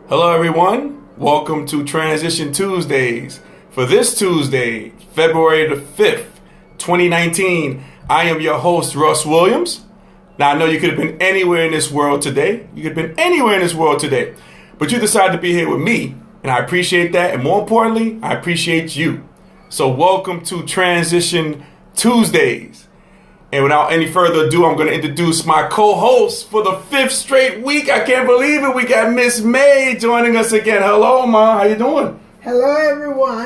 Hello, everyone. Welcome to Transition Tuesdays. For this Tuesday, February the 5th, 2019, I am your host, Russ Williams. Now, I know you could have been anywhere in this world today. But you decided to be here with me, and I appreciate that. And more importantly, I appreciate you. So welcome to Transition Tuesdays. And without any further ado, I'm going to introduce my co-host for the fifth straight week. I can't believe it. We got Miss May joining us again. Hello, Ma. How you doing? Hello, everyone.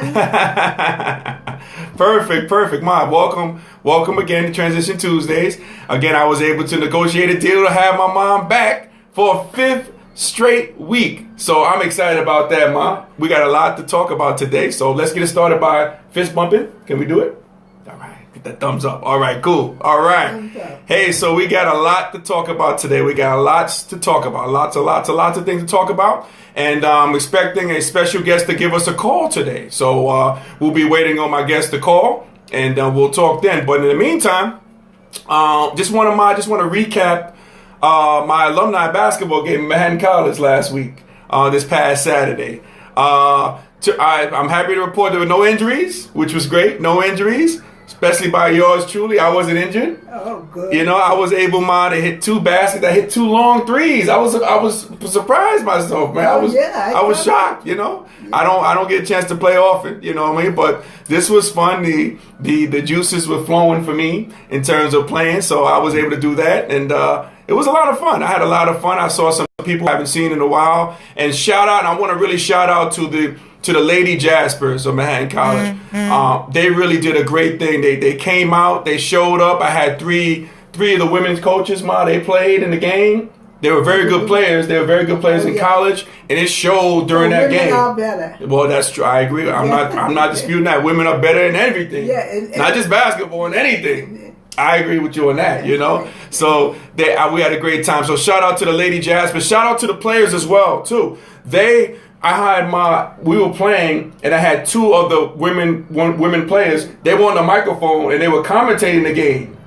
Perfect. Ma, welcome again to Transition Tuesdays. Again, I was able to negotiate a deal to have my mom back for a fifth straight week. So I'm excited about that, Ma. We got a lot to talk about today. So let's get it started by fist bumping. Can we do it? All right. Get that thumbs up. All right, cool. All right. Hey, so we got a lot to talk about today. We got lots to talk about. Lots of things to talk about. And I'm expecting a special guest to give us a call today. So we'll be waiting on my guest to call, and we'll talk then. But in the meantime, just want to recap my alumni basketball game in Manhattan College last week, this past Saturday. I'm happy to report there were no injuries, which was great. No injuries. Especially by yours truly. I wasn't injured. Oh, good. You know, I was able, Ma, to hit two baskets. I hit two long threes. I was surprised myself, man. I was shocked, you know. Yeah. I don't get a chance to play often, you know what I mean? But this was fun. The juices were flowing for me in terms of playing, so I was able to do that, and it was a lot of fun. I had a lot of fun. I saw some people I haven't seen in a while. And I want to really shout out to the Lady Jaspers of Manhattan College. Mm-hmm. They really did a great thing. They came out, they showed up. I had three of the women's coaches, Ma. They played in the game. They were very good players. They were very good players in college, and it showed during that game. Women are better. Well, that's true. I agree. I'm not disputing that. Women are better in everything. Yeah, not just basketball, in anything. I agree with you on that, you know. So we had a great time. So shout out to the Lady Jasper. Shout out to the players as well, too. We were playing, and I had two of the women players. They were on the microphone, and they were commentating the game.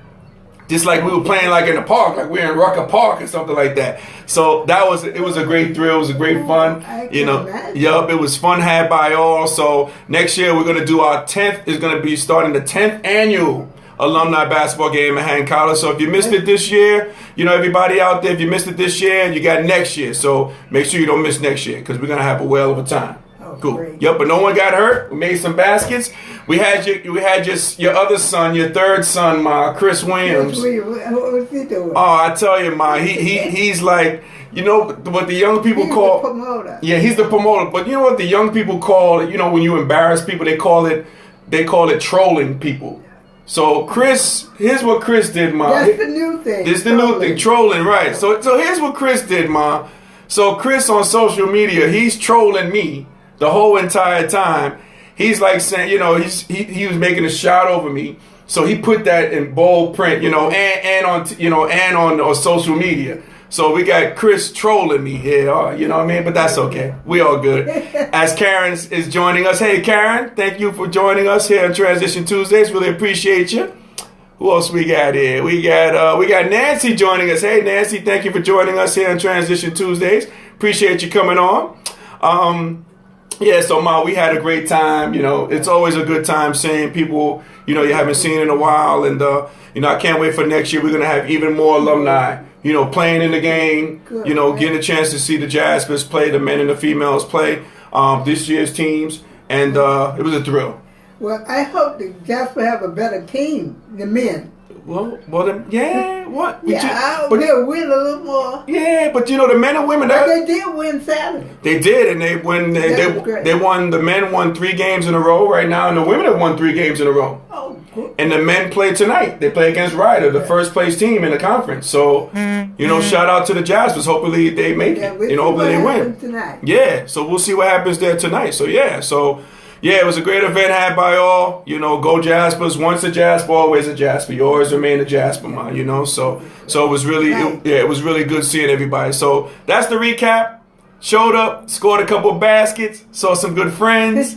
Just like we were playing like in the park, like we were in Rucker Park or something like that. So it was a great thrill. It was a great fun. You know, yup, it was fun had by all. So next year we're going to do our 10th, is going to be starting the 10th annual alumni basketball game at Manhattan College. So if you missed it this year, you know, everybody out there, if you missed it this year, you got next year. So make sure you don't miss next year, because we're going to have a whale of a time. Oh, cool. Great. Yep, but no one got hurt. We made some baskets. We had your other son, your third son, Ma, Chris Williams. What was he doing? Oh, I tell you, Ma, he's like, you know what the young people call. He's the promoter. Yeah, he's the promoter. But you know what the young people call it? You know, when you embarrass people, they call it trolling people. So here's what Chris did, Ma. That's the new thing. It's the new thing, trolling, right? So here's what Chris did, Ma. So Chris on social media, he's trolling me the whole entire time. He's like saying, you know, he was making a shot over me. So he put that in bold print, you know, and on social media. So we got Chris trolling me here, you know what I mean? But that's okay. We all good. As Karen is joining us. Hey, Karen, thank you for joining us here on Transition Tuesdays. Really appreciate you. Who else we got here? We got Nancy joining us. Hey, Nancy, thank you for joining us here on Transition Tuesdays. Appreciate you coming on. Yeah, so Ma, we had a great time. You know, it's always a good time seeing people, you know, you haven't seen in a while. And, you know, I can't wait for next year. We're going to have even more alumni, you know, playing in the game, you know, getting a chance to see the Jaspers play, the men and the females play this year's teams. And it was a thrill. Well, I hope the Jasper have a better team than men. Well, yeah, what? We'll win a little more. Yeah, but you know, the men and women. But they did win Saturday. They did, and they won. The men won 3 games in a row right now, and the women have won 3 games in a row. Oh, good. And the men play tonight. They play against Ryder, the first place team in the conference. So, you know, shout out to the Jaspers. Hopefully they make it. You know, hopefully they win tonight. Yeah, so we'll see what happens there tonight. So yeah, it was a great event had by all. You know, go Jaspers. Once a Jasper, always a Jasper. You always remain a Jasper, man. You know, so it was really, it was really good seeing everybody. So that's the recap. Showed up, scored a couple of baskets, saw some good friends.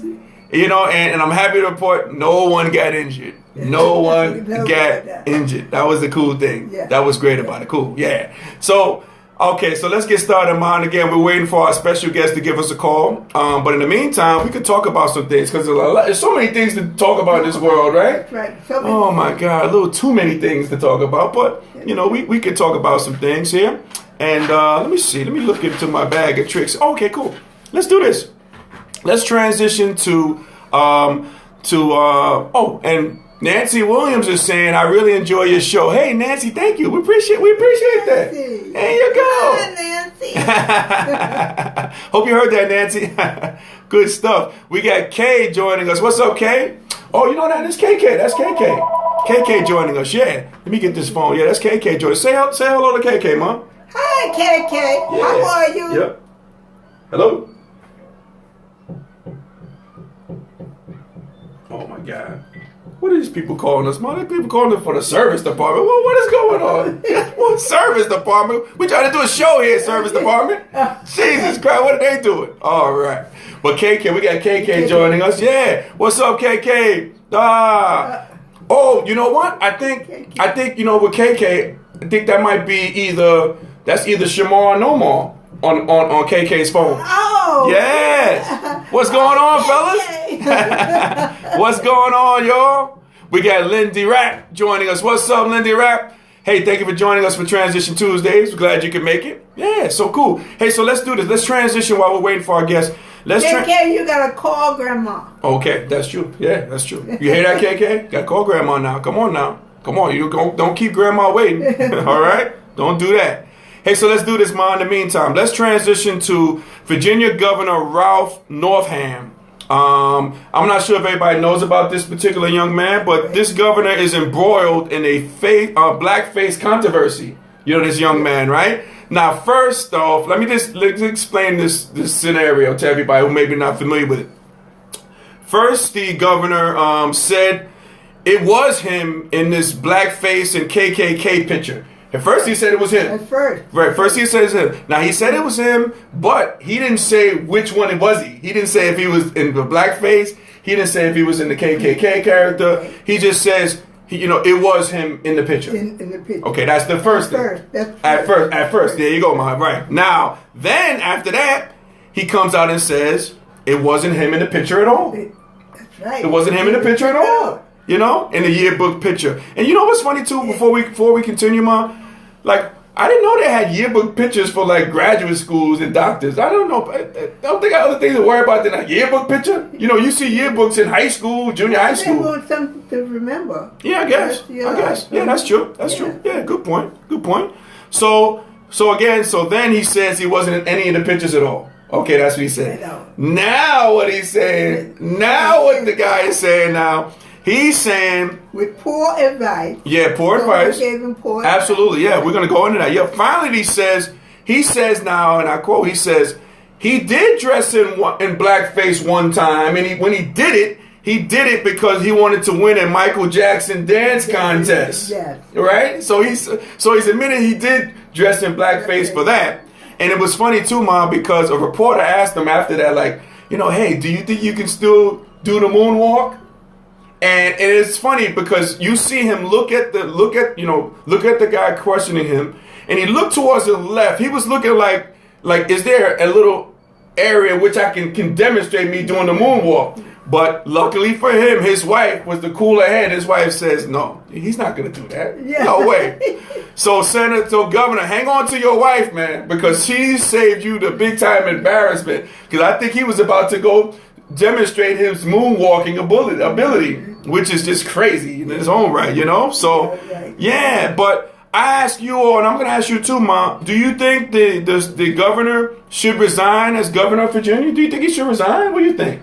You know, and I'm happy to report no one got injured. No one got injured. That was the cool thing. Yeah. That was great about it. Cool. Yeah. So Okay, so let's get started, man. Again, we're waiting for our special guest to give us a call. But in the meantime, we could talk about some things because there's so many things to talk about in this world, right? That's right. So Oh my God, a little too many things to talk about. But you know, we could talk about some things here. And let me see. Let me look into my bag of tricks. Okay, cool. Let's do this. Let's transition to and Nancy Williams is saying, I really enjoy your show. Hey, Nancy, thank you. We appreciate that. Nancy. There you go. Hi, Nancy. Hope you heard that, Nancy. Good stuff. We got Kay joining us. What's up, Kay? Oh, you know that? It's KK. That's KK. KK joining us. Yeah. Let me get this phone. Yeah, that's KK joining us. Say hello to KK, Mom. Hi, KK. Yeah. How are you? Yep. Hello? Oh, my God. What are these people calling us, man? These people calling us for the service department. What is going on? What service department? We trying to do a show here, service department. Jesus Christ, what are they doing? All right. But KK, we got KK joining us. Yeah. What's up, KK? Oh, you know what? I think you know with KK, I think that might be either Shamar or Nomar on KK's phone. Oh. Yes. What's going on, fellas? What's going on, y'all? We got Lindy Rapp joining us. What's up, Lindy Rapp? Hey, thank you for joining us for Transition Tuesdays. We're glad you could make it. Yeah, so cool. Hey, so let's do this. Let's transition while we're waiting for our guests. KK, you gotta call Grandma. Okay, that's true. Yeah, that's true. You hear that, KK? Got to call Grandma now. Come on now. Come on. You don't keep Grandma waiting. All right? Don't do that. Hey, so let's do this, Ma. In the meantime, let's transition to Virginia Governor Ralph Northam. I'm not sure if everybody knows about this particular young man, but this governor is embroiled in a blackface controversy. You know this young man, right? Now, first off, let's explain this scenario to everybody who may be not familiar with it. First, the governor said it was him in this blackface and KKK picture. At first, he said it was him. At first. Right, first he said it was him. Now, he said it was him, but he didn't say which one it was he. He didn't say if he was in the blackface. He didn't say if he was in the KKK character. He just says, it was him in the picture. In the picture. Okay, that's the first thing. At first. There you go, Ma. Right. Now, then, after that, he comes out and says it wasn't him in the picture at all. That's right. It wasn't him in the picture at all. You know, in the yearbook picture. And you know what's funny, too, before we continue, Ma? Like, I didn't know they had yearbook pictures for, like, graduate schools and doctors. I don't know. I don't think I have other things to worry about than a yearbook picture. You know, you see yearbooks in high school, junior high school. They want something to remember. Yeah, I guess. Yeah, that's true. That's true. Yeah, good point. So then he says he wasn't in any of the pictures at all. Okay, that's what he said. Now what he's saying, now what the guy is saying now, he's saying... With poor advice. Yeah, poor advice. Gave him poor Absolutely, advice. yeah. We're going to go into that. Yeah, finally he says now, and I quote, he says, he did dress in blackface one time, and when he did it because he wanted to win a Michael Jackson dance contest. Yes. Right? So he's admitted he did dress in blackface for that. And it was funny too, Ma, because a reporter asked him after that, like, hey, do you think you can still do the moonwalk? And it's funny because you see him look at the guy questioning him, and he looked towards the left. He was looking like is there a little area which I can demonstrate me doing the moonwalk? But luckily for him, his wife was the cooler head. His wife says, no, he's not going to do that. Yeah. No way. So Governor, hang on to your wife, man, because she saved you the big time embarrassment. Because I think he was about to go demonstrate his moonwalking ability, which is just crazy in its own right, So, yeah, but I ask you all, and I'm going to ask you too, Ma, do you think the governor should resign as governor of Virginia? Do you think he should resign? What do you think?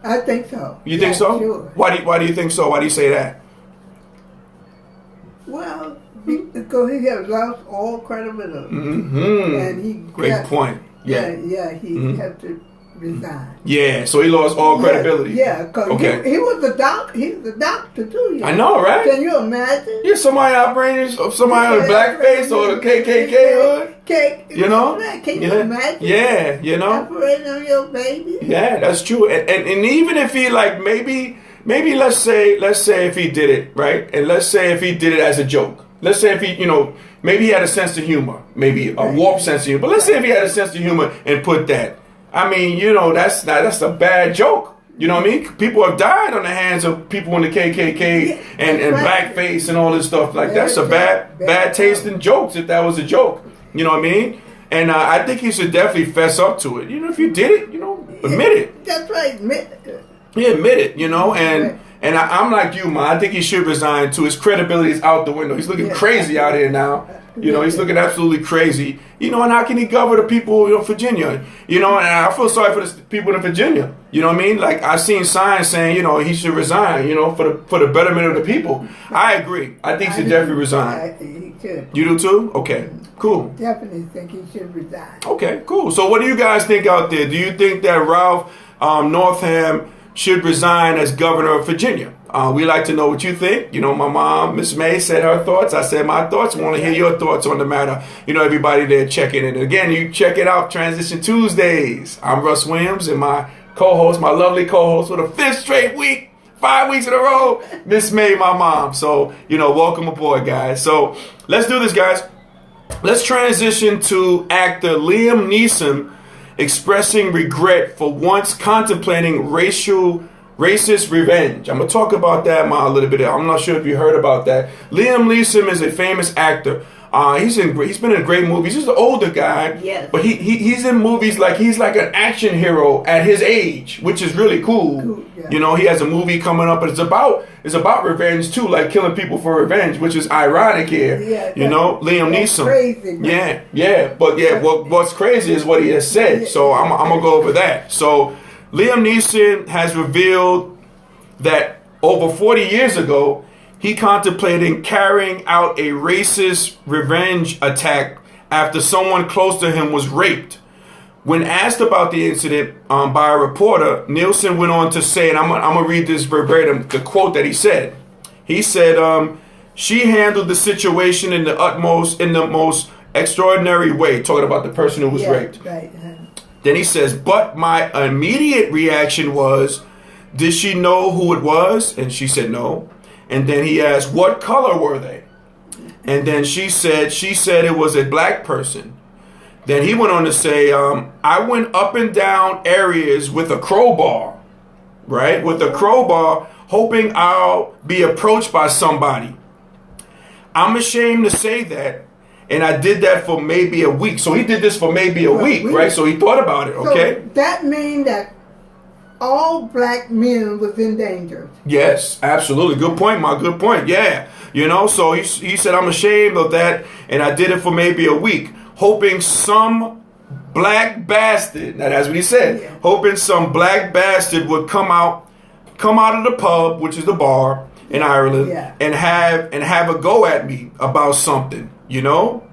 I think so. You think so? Sure. Why do you think so? Why do you say that? Well, because he has lost all credibility. Mm-hmm. And he Great point. Yeah. He had to resign. Yeah, so he lost all credibility. Yeah, because he was a doctor. He's a doctor too. I know, right? Can you imagine? Yeah, somebody operating of somebody on the blackface or the KKK hood. Can you imagine? Yeah, operating on your baby. Yeah, that's true. And even if he maybe let's say if he did it right, and let's say if he did it as a joke. Let's say if he maybe he had a sense of humor, maybe a warped sense of humor. But let's say if he had a sense of humor and put that. I mean, you know, that's a bad joke. You know what I mean? People have died on the hands of people in the KKK and blackface and all this stuff. Like, that's a bad taste in jokes if that was a joke. You know what I mean? And I think he should definitely fess up to it. You know, if you did it, you know, admit it. That's right, admit it. Yeah, admit it, you know, and I'm like you, man. I think he should resign too. His credibility is out the window. He's looking crazy out here now. You know, he's looking absolutely crazy. You know, and how can he govern the people of Virginia? You know, and I feel sorry for the people in Virginia. You know what I mean? Like, I've seen signs saying, you know, he should resign, you know, for the betterment of the people. I agree. I think he should definitely resign. He should. You do too? Okay, cool. Definitely think he should resign. Okay, cool. So what do you guys think out there? Do you think that Ralph Northam should resign as governor of Virginia? We like to know what you think. You know, my mom, Miss May, said her thoughts. I said my thoughts. We want to hear your thoughts on the matter. You know, everybody there checking in. And again, you check it out, Transition Tuesdays. I'm Russ Williams, and my co-host, my lovely co-host for the 5th straight week, 5 weeks in a row, Miss May, my mom. So, you know, welcome aboard, guys. So let's do this, guys. Let's transition to actor Liam Neeson expressing regret for once contemplating racist revenge. I'm going to talk about that a little bit. I'm not sure if you heard about that. Liam Neeson is a famous actor. He's been in great movies. He's an older guy, yes, but he's in movies like he's like an action hero at his age, which is really cool. Yeah. You know, he has a movie coming up, but it's about revenge too, like killing people for revenge, which is ironic here. Yeah, you know, Liam Neeson. Crazy, man. What's crazy is what he has said. So I'm gonna go over that. So Liam Neeson has revealed that over 40 years ago, he contemplated carrying out a racist revenge attack after someone close to him was raped. When asked about the incident by a reporter, Neeson went on to say, and I'm going to read this verbatim, the quote that he said. He said, she handled the situation in the most extraordinary way, talking about the person who was raped. Right. Then he says, but my immediate reaction was, did she know who it was? And she said no. And then he asked, what color were they? And then she said it was a black person. Then he went on to say, I went up and down areas with a crowbar, right? With a crowbar, hoping I'll be approached by somebody. I'm ashamed to say that. And I did that for maybe a week. So he did this for maybe a week, right? So he thought about it, okay? So that means that all black men was in danger. Yes, absolutely. Good point, Ma. Good point. Yeah. You know, so he said, I'm ashamed of that, and I did it for maybe a week, hoping some black bastard, now that's what he said, hoping some black bastard would come out of the pub, which is the bar in Ireland, and have a go at me about something, you know,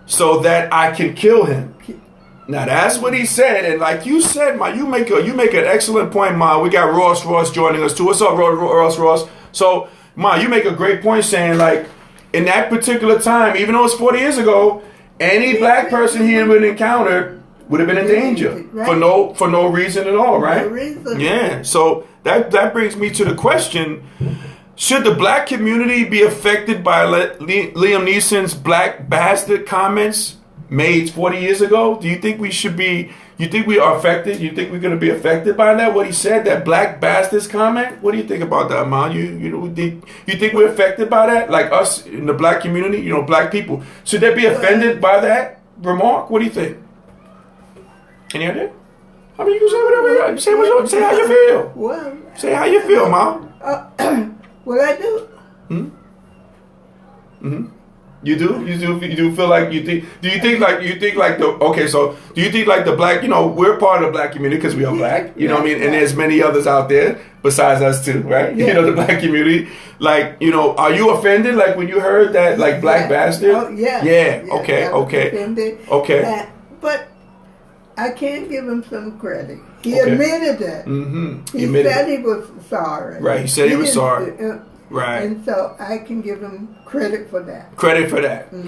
so that I can kill him. Now that's what he said, and like you said, Ma, you make an excellent point, Ma. We got Ross joining us too. What's up, Ross? So, Ma, you make a great point saying, like, in that particular time, even though it's 40 years ago, any black person he would encounter would have been in danger for no reason at all, right? No reason. Yeah. So that brings me to the question: should the black community be affected by Liam Neeson's black bastard comments made 40 years ago? Do you think we should be? You think we are affected? You think we're going to be affected by that? What he said, that black bastards comment? What do you think about that, man? You think we're affected by that? Like us in the black community, you know, black people. Should they be offended by that remark? What do you think? Any idea? I mean, you can say whatever. Say how you feel. Well, say how you feel, man. What I do? You do feel like you think? Do you think like the? Okay, so do you think like the black? You know, we're part of the black community because we are black. You know what I mean? And there's many others out there besides us too, right? Yeah. You know, the black community. Like, you know, are you offended like when you heard that like black bastard? Oh, yeah. Yeah. Okay. Offended. Okay. But I can give him some credit. He admitted that. Mm-hmm. He said he was sorry. Right. He said he was sorry. Right. And so I can give him credit for that. Mm-hmm.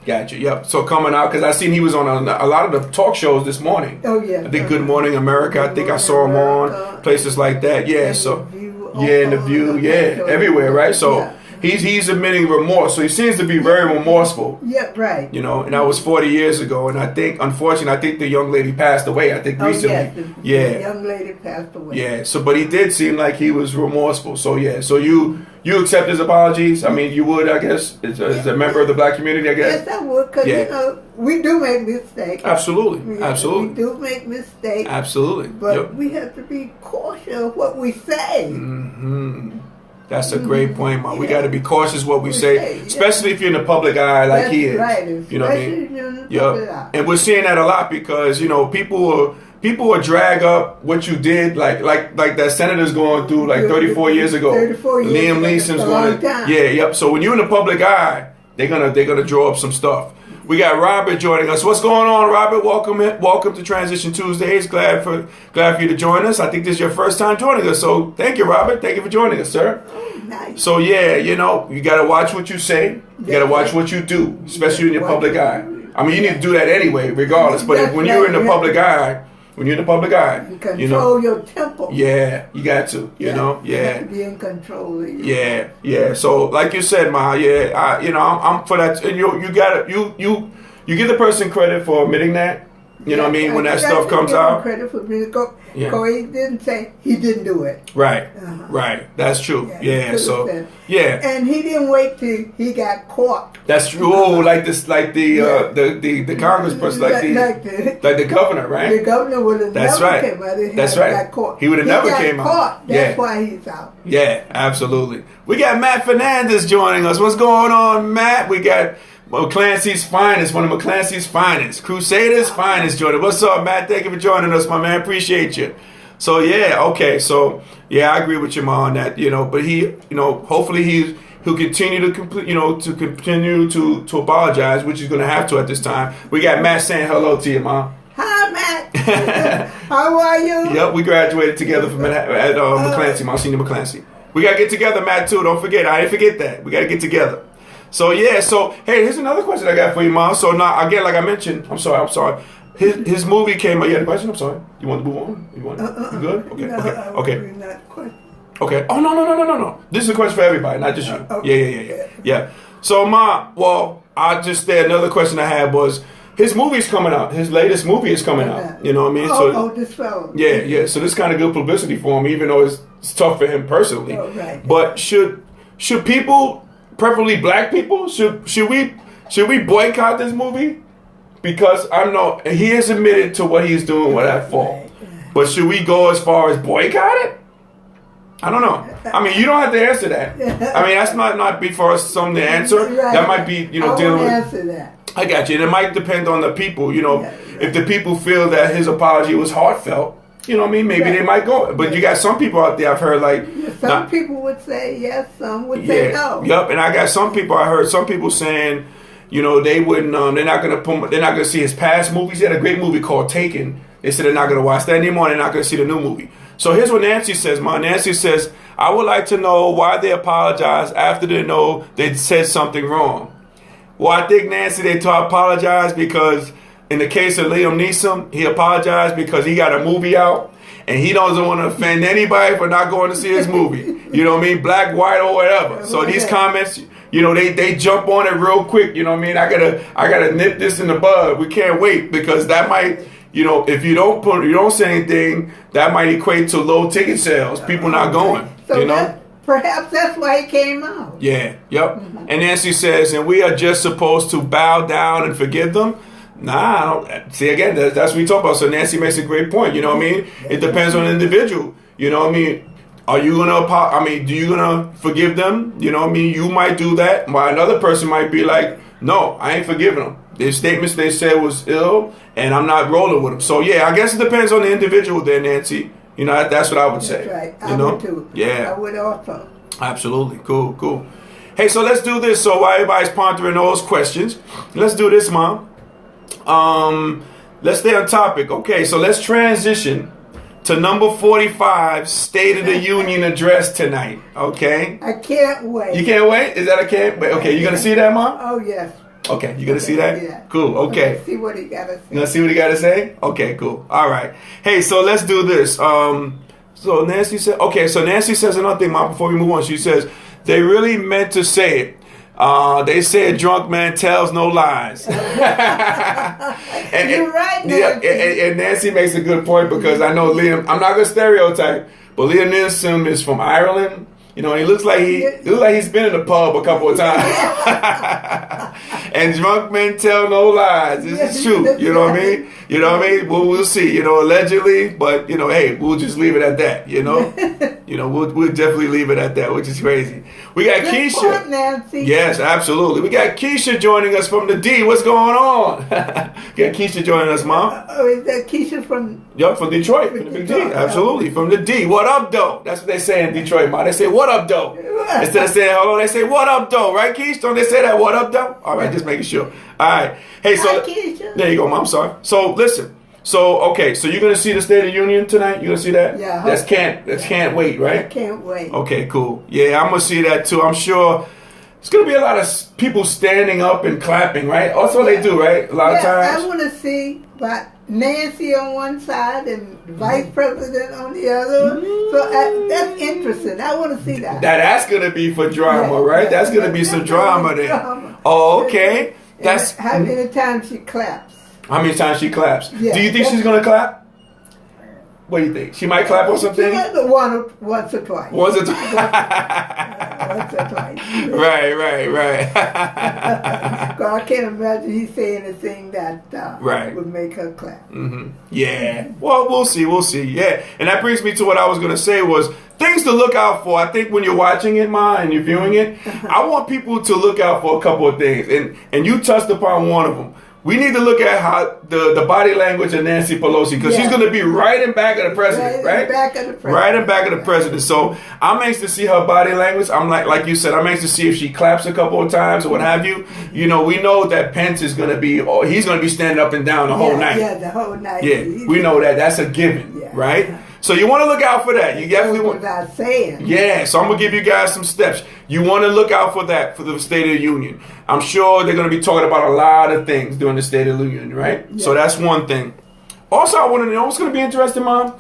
Gotcha. Yep. So coming out, because I seen he was on a lot of the talk shows this morning. Oh, yeah. I think Good Morning America. I think I saw him on places like that. Yeah. So, The View, in The View. Yeah. Everywhere, right? So, he's admitting remorse. So he seems to be very remorseful. Yeah, right. You know, and that was 40 years ago. And I think, unfortunately, the young lady passed away. I think recently. Yes, the young lady passed away. Yeah. So, but he did seem like he was remorseful. So yeah. So you accept his apologies? I mean, you would, I guess, as a member of the black community, I guess. Yes, I would, because you know we do make mistakes. Absolutely, absolutely. We do make mistakes. Absolutely. But we have to be cautious of what we say. Mm-hmm. That's a great point, man. We got to be cautious what we say, especially if you're in the public eye like he is. Right. You know what I mean? Yeah. And we're seeing that a lot because people will drag up what you did, like that senator's going through 34 years ago. 34 years Liam Neeson's going. Yeah. Yep. So when you're in the public eye, they're gonna draw up some stuff. We got Robert joining us. What's going on, Robert? Welcome to Transition Tuesdays. Glad for you to join us. I think this is your first time joining us, so thank you, Robert. Thank you for joining us, sir. Nice. So yeah, you got to watch what you say. You got to watch what you do, especially in your public eye. I mean, you need to do that anyway, regardless. But when you're in the public eye, you control your temper. Yeah, you got to. You know, you have to be in control. Yeah. So, like you said, Ma, I'm for that. And you give the person credit for admitting that. You know what I mean? When that stuff comes out. Credit for me to go. He didn't say he didn't do it. Right. Right. That's true. Yeah. So. And he didn't wait till he got caught. That's true. Oh, like the congressperson, like the governor, right? The governor would have never came out. That's right. Got caught. He would have never came out. That's why he's out. Yeah, absolutely. We got Matt Fernandez joining us. What's going on, Matt? We got McClancy's finest, one of McClancy's finest, Crusaders' finest, Jordan. What's up, Matt? Thank you for joining us, my man. Appreciate you. So I agree with you, Ma, on that. But he, hopefully he'll continue to apologize, which he's going to have to at this time. We got Matt saying hello to you, Ma. Hi, Matt. How are you? Yep, we graduated together from at McClancy, Monsignor McClancy. We got to get together, Matt, too. Don't forget. I didn't forget that. We got to get together. So hey, here's another question I got for you, Mom. So now, again, like I mentioned, I'm sorry. His movie came out. You had a question? I'm sorry. You want to move on? You good? Okay. Okay. Oh no. This is a question for everybody, not just you. Yeah. So another question I had was his movie's coming out. His latest movie is coming out. You know what I mean? This fellow. Yeah. So this kind of good publicity for him, even though it's tough for him personally. Right. But should people, preferably black people, should we boycott this movie? Because he has admitted to what he's doing with that fault. But should we go as far as boycott it? I don't know. I mean, you don't have to answer that. I mean, that's not be for us something to answer. Right. That might be, dealing with. Answer that. I got you. And it might depend on the people. If the people feel that his apology was heartfelt, you know what I mean? Maybe they might go. But you got some people out there I've heard some people would say yes, some would say no. Yep. And I got some people I heard some people saying, they wouldn't. They're not gonna see his past movies. He had a great movie called Taken. They said they're not gonna watch that anymore. They're not gonna see the new movie. So here's what Nancy says. Nancy says, I would like to know why they apologize after they know they said something wrong. Well, I think, Nancy, they apologize because in the case of Liam Neeson, he apologized because he got a movie out and he doesn't want to offend anybody for not going to see his movie. You know what I mean? Black, white, or whatever. So these comments, they jump on it real quick. You know what I mean? I gotta nip this in the bud. We can't wait because that might, if you don't say anything, that might equate to low ticket sales. People not going. So perhaps that's why it came out. Yeah. Yep. Mm-hmm. And Nancy says, and we are just supposed to bow down and forgive them. Nah, I don't. See, again, that's what we talk about. So Nancy makes a great point. You know what I mean? It depends on the individual. You know what I mean? Are you do you gonna forgive them? You know what I mean? You might do that. While another person might be like, no, I ain't forgiving them. The statements they said was ill, and I'm not rolling with them. So I guess it depends on the individual there, Nancy. That's what I would say. That's right. I would too. Yeah. I would also. Absolutely. Cool. Hey, so let's do this. So while everybody's pondering those questions, let's do this, Mom. Let's stay on topic. Okay, so let's transition to number 45, State of the Union address tonight. Okay? I can't wait. You can't wait? Is that a can't wait? Okay, you gonna see that, Mom? Oh, yes. Okay, you gonna see that? Yeah. Cool, okay. Let's see what he gotta say. You gonna see what he gotta say? Okay, cool. All right. Hey, so let's do this. So Nancy says another thing, Mom, before we move on. She says, They really meant to say it. They say a drunk man tells no lies. You're right, Nancy. And Nancy makes a good point because I know Liam, I'm not going to stereotype, but Liam Neeson is from Ireland. You know, he looks like he's been in the pub a couple of times. And drunk men tell no lies. This is true. You know what I mean? You know what I mean? We'll see. You know, allegedly, but you know, hey, we'll just leave it at that. You know, we'll definitely leave it at that, which is crazy. We got Good Keisha. point, Nancy. Yes, absolutely. We got Keisha joining us from the D. What's going on? We got Keisha joining us, Mom. Oh, is that Keisha from? Yup, from Detroit, from the Big D. Absolutely, from the D. What up, though? That's what they say in Detroit, Mom. They say, what up, though? Instead of saying hello, they say, what up, though? Right, Keisha? Don't they say that, what up, though? All right, just making sure. All right. Hey, so Hi, Keisha. there you go, Mom. Sorry. So listen. So okay. So you're gonna see the State of the Union tonight. You gonna see that? Yeah. That's can't wait, right? I can't wait. Okay, cool. Yeah, I'm gonna see that too. I'm sure it's gonna be a lot of people standing up and clapping, right? That's what they do, right? A lot of times. I want to see Nancy on one side and Vice President on the other. So that's interesting. I want to see that. That's gonna be for drama, right? That's gonna be some drama there. Drama. Oh, okay. That's how many times she claps. How many times she claps? Yeah. Do you think she's gonna clap? What do you think? She might clap or something? Once or twice. Once or twice. Once or twice. Right. I can't imagine he's saying anything that would make her clap. Mm-hmm. Yeah. Well, we'll see. Yeah. And that brings me to what I was going to say was things to look out for. I think when you're watching it, Ma, and you're viewing it, I want people to look out for a couple of things. And you touched upon one of them. We need to look at how the body language of Nancy Pelosi, because she's going to be right in back of the president, right? Right in back of the president. So I'm anxious to see her body language. I'm like you said, I'm anxious to see if she claps a couple of times or what have you. You know, we know that Pence is going to be, he's going to be standing up and down the whole night. Yeah, the whole night. Yeah, we know that. That's a given, right? So you want to look out for that. You definitely want. Without saying. Yeah, so I'm going to give you guys some steps. You want to look out for that for the State of the Union. I'm sure they're going to be talking about a lot of things during the State of the Union, right? Yeah. So that's one thing. Also, I want to know what's going to be interesting, Mom?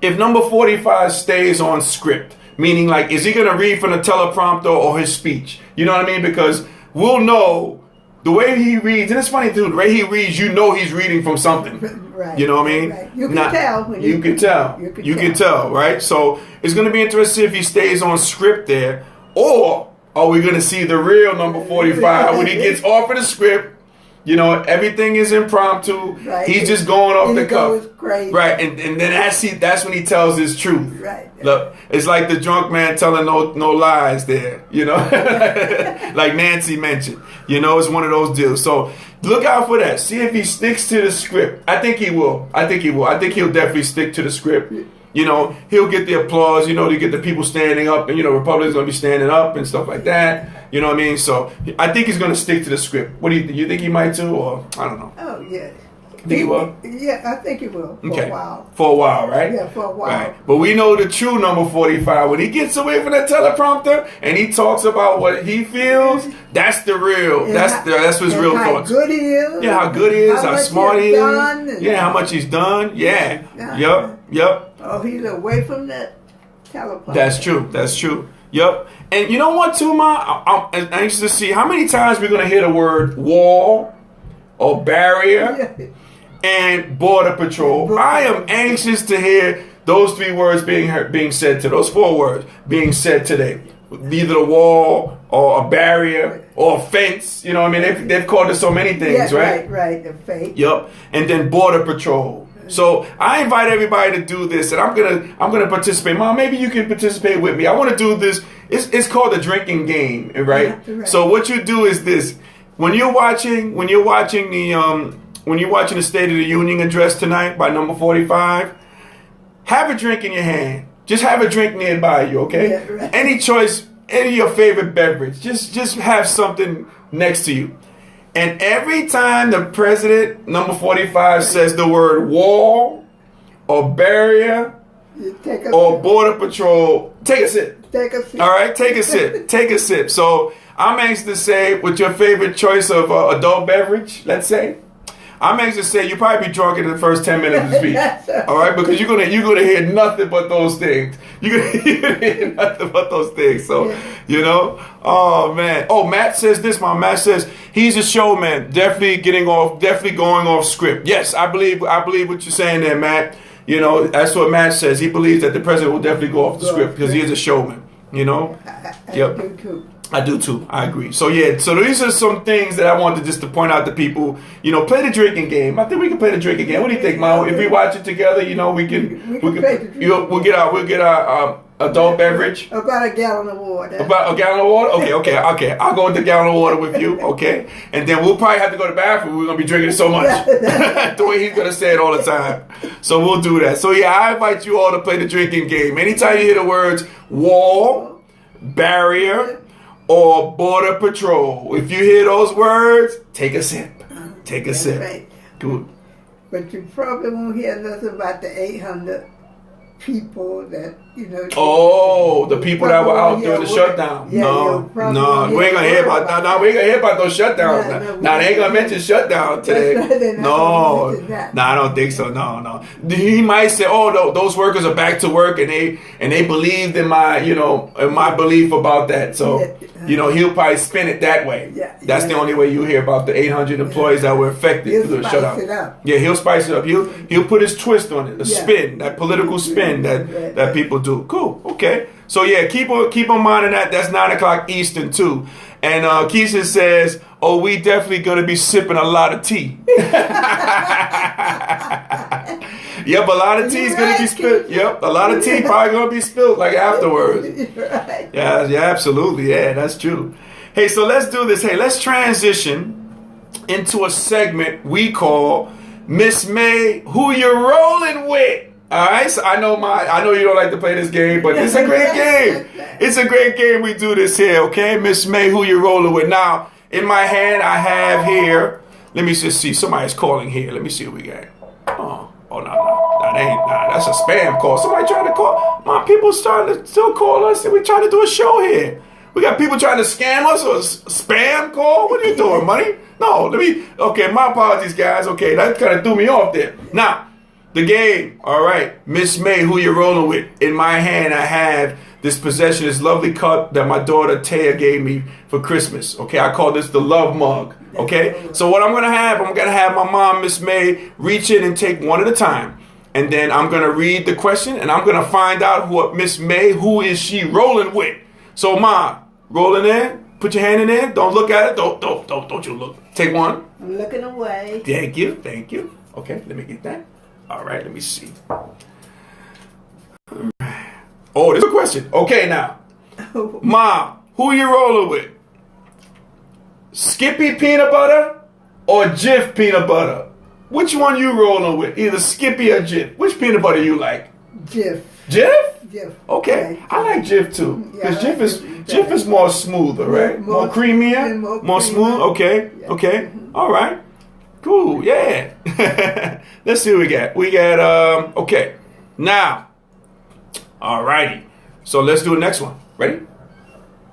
If number 45 stays on script, meaning like, is he going to read from the teleprompter or his speech? You know what I mean? Because we'll know the way he reads, and it's funny too, the way he reads, you know he's reading from something. Right. You know what I mean? Right. You can tell. You can tell, right? So it's going to be interesting if he stays on script there, or are we going to see the real number 45 when he gets off of the script? You know, everything is impromptu. Right. He's just going off the cuff. Right. And then that's when he tells his truth. Right. Look, it's like the drunk man telling no lies there, you know? Like Nancy mentioned. You know, it's one of those deals. So look out for that. See if he sticks to the script. I think he will. I think he'll definitely stick to the script. You know, he'll get the applause, you know, to get the people standing up, and, you know, Republicans going to be standing up and stuff like that. You know what I mean? So I think he's going to stick to the script. What do you think? You think he might too, or I don't know? Oh, yeah. Think he will? Yeah, I think he will for a while. For a while, right? Yeah, for a while. Right. But we know the true number 45. When he gets away from that teleprompter and he talks about what he feels, that's the real. That's his real thoughts. How good he is. Yeah, how good he is. How smart he is. Yeah, how much he's done. Yeah. Yep. Oh, he's away from that teleprompter. That's true. Yep. And you know what, too, Ma? I'm anxious to see how many times we're going to hear the word wall or barrier and border patrol. I am anxious to hear those 3 words being said today. Those 4 words being said today. Either a wall or a barrier or a fence. You know what I mean? They've called it so many things, right? Right. The fence. Yep. And then border patrol. So I invite everybody to do this, and I'm gonna participate. Mom, maybe you can participate with me. I want to do this. It's called the drinking game, right? So what you do is this: when you're watching the State of the Union address tonight by number 45, have a drink in your hand. Just have a drink nearby you, okay? Yeah, right. Any choice, any of your favorite beverage. Just have something next to you. And every time the president, number 45, says the word wall or barrier or border patrol, take a sip. Take a sip. All right, take a sip. Take a sip. So I'm anxious to say, with your favorite choice of adult beverage, let's say, I'm anxious to say you probably be drunk in the first 10 minutes of the speech. Yes, sir. All right, because you're gonna hear nothing but those things. You're gonna hear nothing but those things. So oh man. Oh, Matt says this. Matt says he's a showman. Definitely going off script. Yes, I believe what you're saying there, Matt. That's what Matt says. He believes that the president will definitely go off the script because he is a showman. I do too. I do too. I agree. So these are some things that I wanted just to point out to people. Play the drinking game. I think we can play the drinking game. What do you think, Mom? If we watch it together, we can play the drinking we'll get our adult beverage. About a gallon of water. About a gallon of water? Okay. I'll go with the gallon of water with you. Okay, and then we'll probably have to go to the bathroom. We're gonna be drinking it so much. The way he's gonna say it all the time. So we'll do that. So I invite you all to play the drinking game. Anytime you hear the words wall, barrier, or border patrol. If you hear those words, take a sip. Take a sip. Right. Good. But you probably won't hear nothing about the 800 people that, Oh, the people that were out during the shutdown. No, we ain't gonna hear about that. No, we ain't gonna hear about those shutdowns. No, they ain't gonna mention shutdown today. No, I don't think so. No. He might say, "Oh, those workers are back to work," and they believed in my, in my belief about that. So, he'll probably spin it that way. That's the only way you hear about the 800 employees that were affected through the shutdown. Yeah, he'll spice it up. He'll put his twist on it, the spin, that political spin that people do. Cool. Okay. So keep on minding that. That's 9:00 Eastern too. And Keisha says, "Oh, we definitely gonna be sipping a lot of tea." Yep, a lot of tea is gonna be spilled. Yep, a lot of tea probably gonna be spilled like afterwards. Right. Yeah, absolutely. Yeah, that's true. Hey, so let's do this. Hey, let's transition into a segment we call Miss May, Who You Rolling With? All right, so I know you don't like to play this game, but it's a great game. It's a great game. We do this here, okay? Miss May, who you rolling with? Now, in my hand, I have here. Let me just see. Somebody's calling here. Let me see what we got. Oh no, that's a spam call. Somebody trying to call. My people starting to still call us, and we trying to do a show here. We got people trying to scam us or spam call. What are you doing, money? No, okay, my apologies, guys. Okay, that kind of threw me off there. Now, the game. All right, Miss May, who you rolling with? In my hand, I have this possession, this lovely cup that my daughter Taya gave me for Christmas. Okay, I call this the love mug. Okay, so what I'm gonna have my mom, Miss May, reach in and take one at a time, and then I'm gonna read the question, and I'm gonna find out what Miss May, who is she rolling with? So, Ma, rolling in. Put your hand in there. Don't look at it. Don't you look. Take one. I'm looking away. Thank you. Okay, let me get that. All right, let me see. Oh, there's a question. Okay, now. Mom, who you rolling with? Skippy peanut butter or Jif peanut butter? Which one you rolling with? Either Skippy or Jif. Which peanut butter you like? Jif. Jif? Jif. Okay, I like Jif too. Because Jif is more smoother, right? More creamier? More smooth? Okay. All right. Cool, yeah. Let's see what we got. We got, okay. Now, all righty. So let's do the next one. Ready?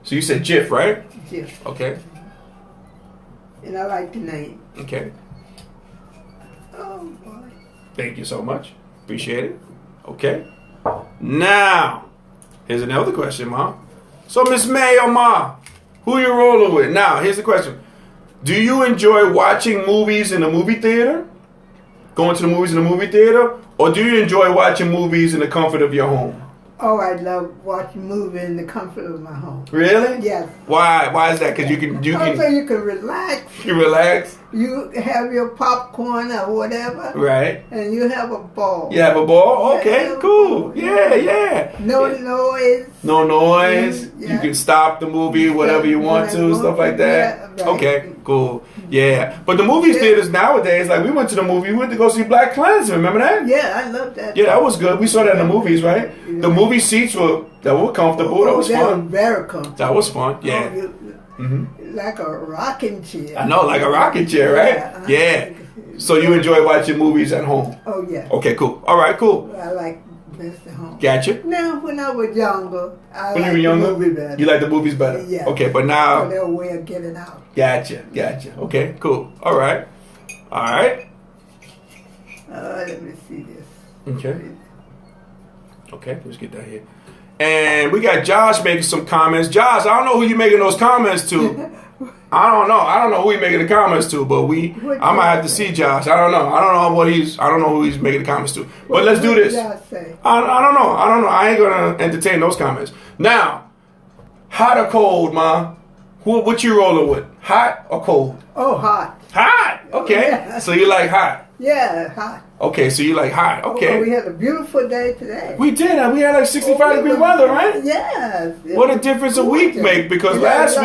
So you said Jif, right? Jif. Okay. And I like the name. Okay. Oh, boy. Thank you so much. Appreciate it. Okay. Now, here's another question, Mom. So Miss May or Ma, who you rolling with? Now, here's the question. Do you enjoy watching movies in the movie theater? Going to the movies in the movie theater? Or do you enjoy watching movies in the comfort of your home? Oh, I love watching movies in the comfort of my home. Really? Yes. Why? Why is that? Because you can so you can relax. You relax. You have your popcorn or whatever. Right. And you have a ball. You have a ball? Okay, cool. Yeah. No noise. No noise. Yeah. You can stop the movie, whatever you want to, stuff like that. Yeah, right. Okay, cool. Yeah. But the movie theaters nowadays, like we went to the movie, we went to go see Black Klansman. Remember that? Yeah, I love that. Yeah, that was good. We saw that in the movies, right? Yeah. The movie seats were comfortable. That was fun. Very comfortable. That was fun. Yeah. Like a rocking chair. I know, like a rocking chair, right? Yeah. So you enjoy watching movies at home? Oh, yeah. Okay, cool. All right, cool. I like best at home. Gotcha. Now, when I was younger, I when liked you were younger, the movie better. You like the movies better? Yeah. Okay, but now... So their way of getting out. Gotcha. Okay, cool. All right. Let me see this. Okay. Okay, let's get that here. And we got Josh making some comments. Josh, I don't know who you making those comments to. I don't know who he making the comments to, but I might have to see Josh. I don't know who he's making the comments to. But let's do this. I don't know. I ain't gonna entertain those comments. Now, hot or cold, Ma? What you rolling with? Hot or cold? Oh, hot. Hot. Okay. Yeah. So you like hot? Yeah, hot. Okay, so you like hot. Okay. Oh, we had a beautiful day today. We did. We had like 65-degree weather, right? Yes. What a difference a week make, because last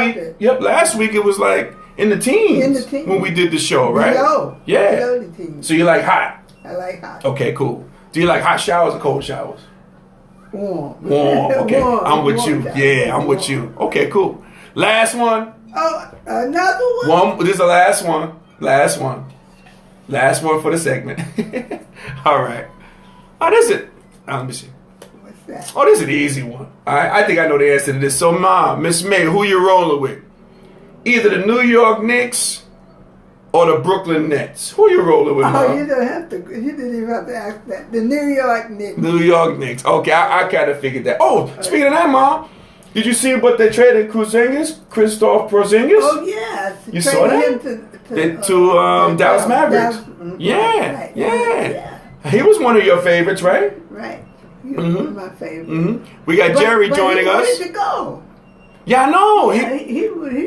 week it was like in the teens when we did the show, right? Below. Yeah. Below the teens. So you like hot? I like hot. Okay, cool. Do you like hot showers or cold showers? Warm. Warm. Okay. Warm. I'm with you. Warm. Yeah, I'm with you. Okay, cool. Last one. Oh, another one? This is the last one. Last one for the segment. All right. Oh, this is it. Let me see. What's that? Oh, this is an easy one. All right. I think I know the answer to this. So, Ma, Miss May, who you rolling with? Either the New York Knicks or the Brooklyn Nets. Who you rolling with, Ma? Oh, you didn't even have to ask that. The New York Knicks. New York Knicks. Okay, I kind of figured that. Oh, speaking of that, Ma, did you see what they traded Kristaps Porzingis? Oh, yes. You saw that? To Dallas Mavericks. Yeah. He was one of your favorites, right? Right. He was one of my favorites. Mm-hmm. We got Jerry joining us. He wanted to go. Yeah, I know.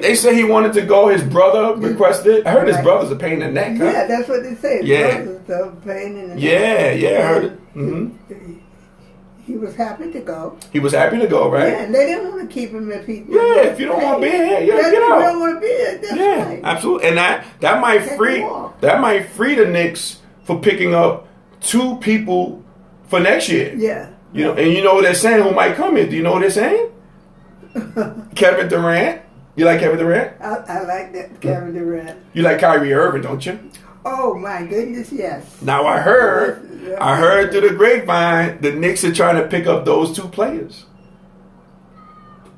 They say he wanted to go. His brother requested. I heard his brother's a pain in the neck. Huh? Yeah, that's what they say. Yeah. His brother's a pain in the neck. Yeah, I heard it. Mm-hmm. He was happy to go. He was happy to go, right? Yeah, and they didn't want to keep him if he. Yeah, if you don't want to be here, get out. If you don't want to be here, that's right. Absolutely. And that might free the Knicks for picking up 2 people for next year. Yeah. You know, and you know what they're saying who might come in. Do you know what they're saying? Kevin Durant. You like Kevin Durant? I like that Kevin Durant. You like Kyrie Irving, don't you? Oh my goodness, yes. Now I heard through the grapevine the Knicks are trying to pick up those 2 players.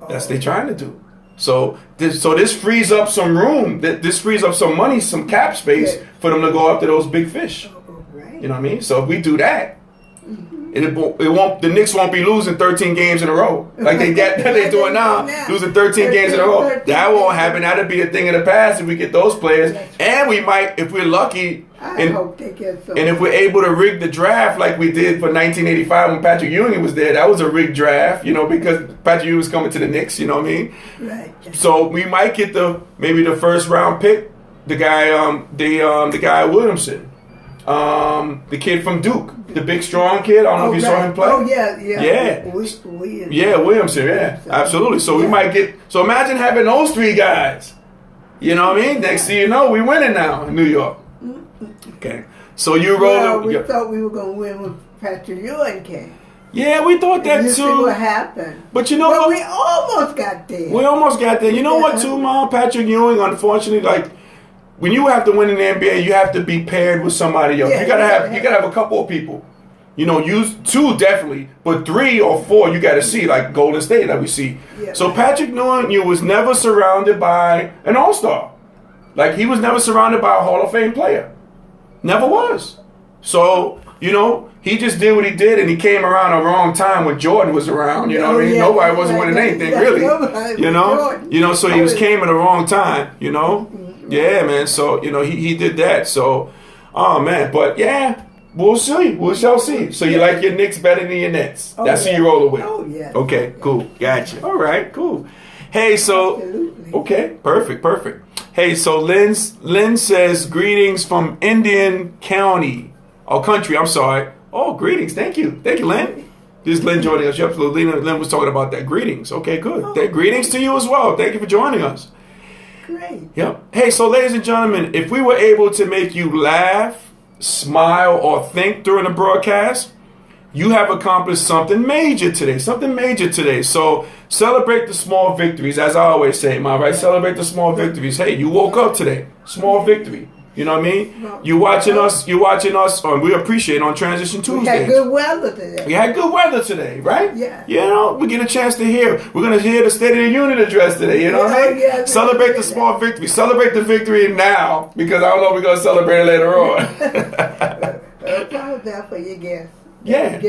That's what they're trying to do. So this frees up some room. This frees up some money, some cap space for them to go after those big fish. Right. You know what I mean? So if we do that, it won't. The Knicks won't be losing 13 games in a row like they doing now, losing 13 games in a row. That won't happen. That'll be a thing of the past if we get those players, and we might, if we're lucky, I hope they get some. and if we're able to rig the draft like we did for 1985 when Patrick Ewing was there. That was a rigged draft, because Patrick Ewing was coming to the Knicks. You know what I mean? Right. So we might get maybe the first round pick, the guy Williamson. The kid from Duke, the big strong kid. I don't know if you saw him play. Oh yeah. Williamson. Yeah, absolutely. So we might get. So imagine having those 3 guys. You know what I mean? Next thing you know, we winning now in New York. Okay. So you rolled. We thought we were going to win with Patrick Ewing came. Yeah, we thought that too. See what happened. But you know what? We almost got there. You know what, too, Mom? Patrick Ewing, unfortunately, like. When you have to win in the NBA, you have to be paired with somebody else. You gotta have a couple of people. Use 2 definitely, but 3 or 4 you gotta see, like Golden State that we see. Yeah. So Patrick Ewing was never surrounded by an all-star. Like he was never surrounded by a Hall of Fame player. Never was. So, he just did what he did, and he came around a wrong time when Jordan was around. You know what I mean? Nobody wasn't winning anything, really. So he came at the wrong time, Yeah, man. So, he did that. So, oh, man. But, yeah, we'll see. We shall see. So, you like your Knicks better than your Nets. That's who you rolling with. Oh, yeah. Okay, cool. Gotcha. All right, cool. Hey, so. Absolutely. Okay, perfect. Hey, so Lynn says, greetings from Indian County. Oh, country, I'm sorry. Oh, greetings. Thank you. Thank you, Lynn. This is Lynn joining us. Absolutely. Lynn was talking about that. Greetings. Okay, good. Greetings to you as well. Thank you for joining us. Great. Yep. Hey, so ladies and gentlemen, if we were able to make you laugh, smile, or think during the broadcast, you have accomplished something major today. So celebrate the small victories, as I always say, right? Celebrate the small victories. Hey, you woke up today. Small victory. You know what I mean? You watching us, we appreciate on Transition Tuesdays. We had good weather today. Right? Yeah. We get a chance to hear. We're going to hear the State of the Union address today, you know what I mean? Yeah, celebrate the small victory. Celebrate the victory now, because I don't know if we're going to celebrate it later on. apologize for your guest. Yeah.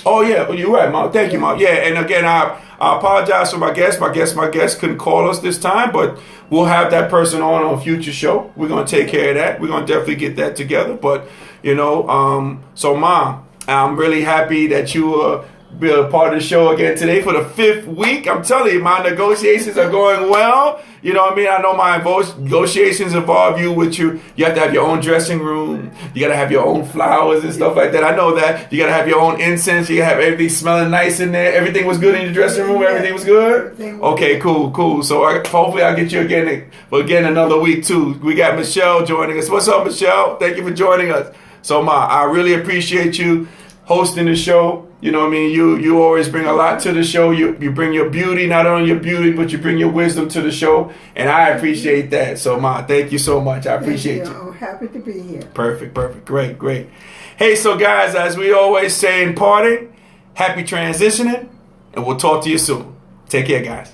Oh yeah, you're right, Mom. Thank you, Mom. Yeah, and again, I apologize for my guest. My guest couldn't call us this time, but we'll have that person on a future show. We're gonna take care of that. We're gonna definitely get that together. But so Mom, I'm really happy that you be a part of the show again today for the 5th week. I'm telling you, my negotiations are going well. You know what I mean? I know my negotiations involve you have to have your own dressing room. You got to have your own flowers and stuff like that. I know that. You got to have your own incense. You got to have everything smelling nice in there. Everything was good in your dressing room? Everything was good? Okay, cool. So hopefully I'll get you again another week too. We got Michelle joining us. What's up, Michelle? Thank you for joining us. So, Ma, I really appreciate you hosting the show. You know what I mean? You always bring a lot to the show. You bring your beauty, not only your beauty, but you bring your wisdom to the show. And I appreciate that. So, Ma, thank you so much. I appreciate you. I'm happy to be here. Perfect. Great. Hey, so guys, as we always say in parting, happy transitioning, and we'll talk to you soon. Take care, guys.